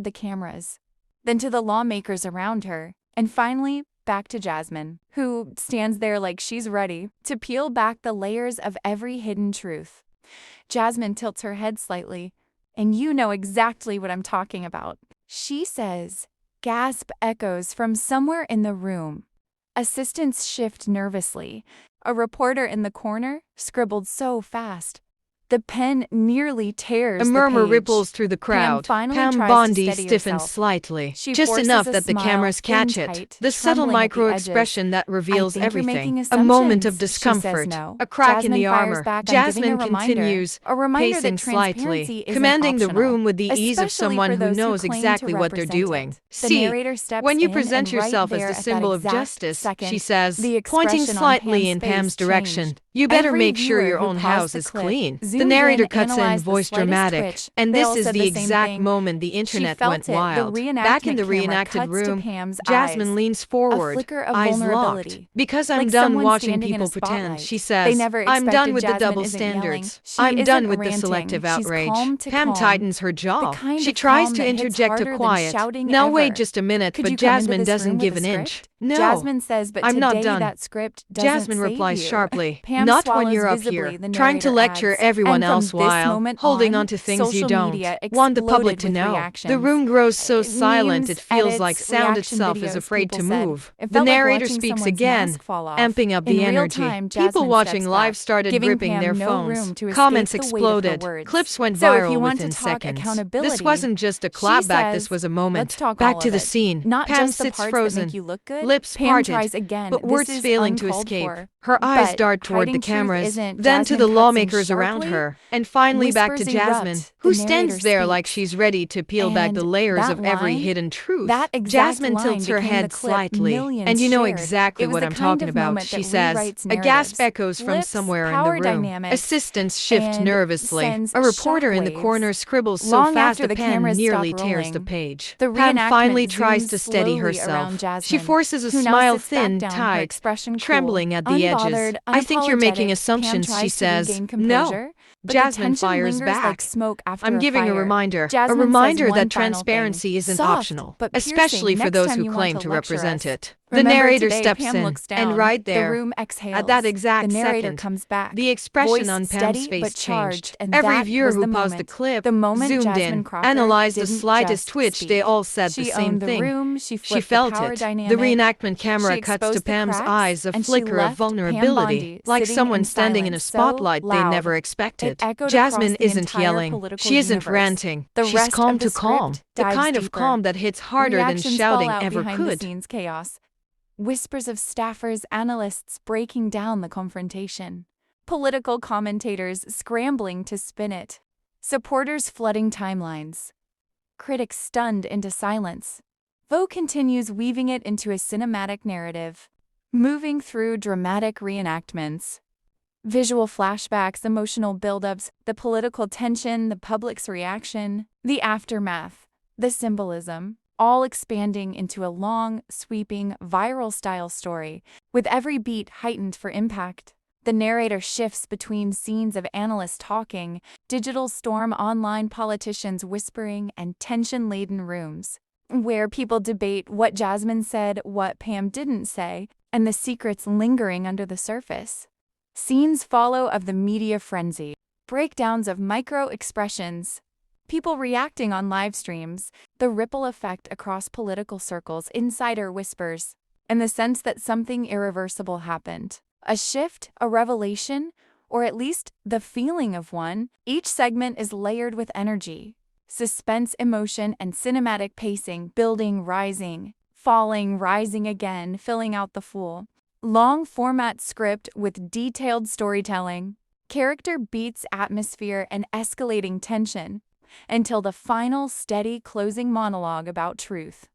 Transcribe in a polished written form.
the cameras, then to the lawmakers around her, and finally back to Jasmine, who stands there like she's ready to peel back the layers of every hidden truth. Jasmine tilts her head slightly, and you know exactly what I'm talking about. She says, gasp echoes from somewhere in the room. Assistants shift nervously. A reporter in the corner scribbled so fast. The pen nearly tears A the murmur page. ripples through the crowd. Pam Pam tries Bondi to steady stiffens herself. slightly, She just forces enough a that the smile, cameras catch in it. tight, The subtle trembling at the micro-expression that reveals "I think you're making everything. A moment of assumptions," she says discomfort. no. A crack in Jasmine the fires armor. back, "I'm giving Jasmine a reminder. continues, A reminder that pacing slightly, transparency isn't commanding the optional, room with the ease of especially someone for who those knows claim to exactly what they're represent doing. it. The See, narrator steps when you in, present and right yourself as there the at symbol that of exact justice, second, she says, the pointing expression on slightly in Pam's Pam's face direction. changed. You better Every make sure viewer your who own paused house the is clip clean. The zoomed narrator in, cuts in, analyzed the voice slightest dramatic. twitch. And They this all is said the the same exact thing. moment the She internet felt went it. The wild. reenactment Back in the camera reenacted cuts room, to Pam's Jasmine eyes. leans A forward, flicker of eyes locked. vulnerability. Because I'm Like done someone watching standing in a people pretend, spotlight. she They says, never I'm done expected with the Jasmine double isn't yelling. standards. She I'm done isn't with the ranting. selective She's outrage. calm to Pam calm. tightens her The jaw. kind She of tries calm to that hits interject a harder than quiet, shouting now wait ever. just a minute, Could but you come into Jasmine this doesn't room give with an a inch. script? No, Jasmine says, but I'm today not done. that script doesn't Jasmine save replies you. sharply, Pam not when swallows you're up visibly, here, the trying to narrator lecture adds. everyone And from else this while moment holding on, on to things you social don't media want the public exploded to with know. reactions. The room grows so silent Memes, it feels edits, like sound reaction itself is videos, afraid people to said. move. It The felt like narrator watching speaks someone's again, mask fall off. amping up the In real energy. time, People Jasmine watching steps live back, started giving gripping Pam their no phones. room to Comments escape the weight of her exploded. words. Clips went So if you viral want to within talk seconds. accountability, This wasn't just a she clapback, this says, was a let's moment. talk Back all to of the it. scene. Not Pam just the sits parts that frozen, make you look good. lips Pam parted, tries again. but This words is failing to uncalled escape. for. Her eyes But dart toward the hiding truth cameras, isn't. then to Jasmine the cuts in lawmakers around sharply. her, and finally back to Whispers Jasmine, erupt. who The stands narrator there like speaks. she's ready to peel back the And layers that of every line, hidden truth. that exact Jasmine line tilts her became the head clip slightly, millions and you know shared. exactly It was what the I'm kind talking of about, moment she that says. rewrites A gasp narratives, echoes from flips somewhere in the power room. dynamics, Assistants shift and nervously. sends A reporter in the shockwaves. corner scribbles so Long fast after the the pen cameras nearly stop tears the rolling, page. the Pam finally reenactment tries zooms to steady slowly around herself. She Jasmine, forces a who now smile, sits back thin, down, her tight, expression trembling cool. at the edges. Unbothered, I think you're making unapologetic, Pam assumptions, she tries to says. regain No. composure, but Jasmine the tension fires lingers like back. smoke after I'm a giving fire. a reminder Jasmine says one that final transparency thing. isn't Soft, optional, but especially piercing. for Next those time who you want claim to to lecture represent us. it. The Remember narrator today, steps Pam in, looks down. and right The there, room exhales. at that exact The narrator second, comes back. the expression Voice on Pam's steady face but charged, changed. and Every that viewer was who the paused the moment. clip The moment zoomed Jasmine in, Crockett analyzed the didn't slightest just twitch. speak. They all said the She same owned the thing. room. She She flipped felt the power it. dynamic. The reenactment camera She cuts to exposed the Pam's cracks, eyes, a and she flicker of left Pam vulnerability, Bondi like sitting someone in standing in a silence so spotlight they loud. never It expected. echoed Jasmine across the isn't entire yelling. political She isn't universe. ranting. The She's rest calm of the to calm. script The dives kind of deeper. calm that hits harder than Reactions shouting fall out ever behind the could. scenes chaos. Whispers of staffers, analysts breaking down the confrontation. Political commentators scrambling to spin it. Supporters flooding timelines. Critics stunned into silence. Vogue continues weaving it into a cinematic narrative, moving through dramatic reenactments. Visual flashbacks, emotional buildups, the political tension, the public's reaction, the aftermath, the symbolism, all expanding into a long, sweeping, viral-style story, with every beat heightened for impact. The narrator shifts between scenes of analysts talking, digital storm online politicians whispering, and tension-laden rooms, where people debate what Jasmine said, what Pam didn't say, and the secrets lingering under the surface. Scenes follow of the media frenzy, breakdowns of micro-expressions, people reacting on live streams, the ripple effect across political circles, insider whispers, and the sense that something irreversible happened. A shift, a revelation, or at least the feeling of one. Each segment is layered with energy, suspense, emotion, and cinematic pacing, building, rising, falling, rising again, filling out the full, long-format script with detailed storytelling, character beats, atmosphere, and escalating tension, until the final steady closing monologue about truth.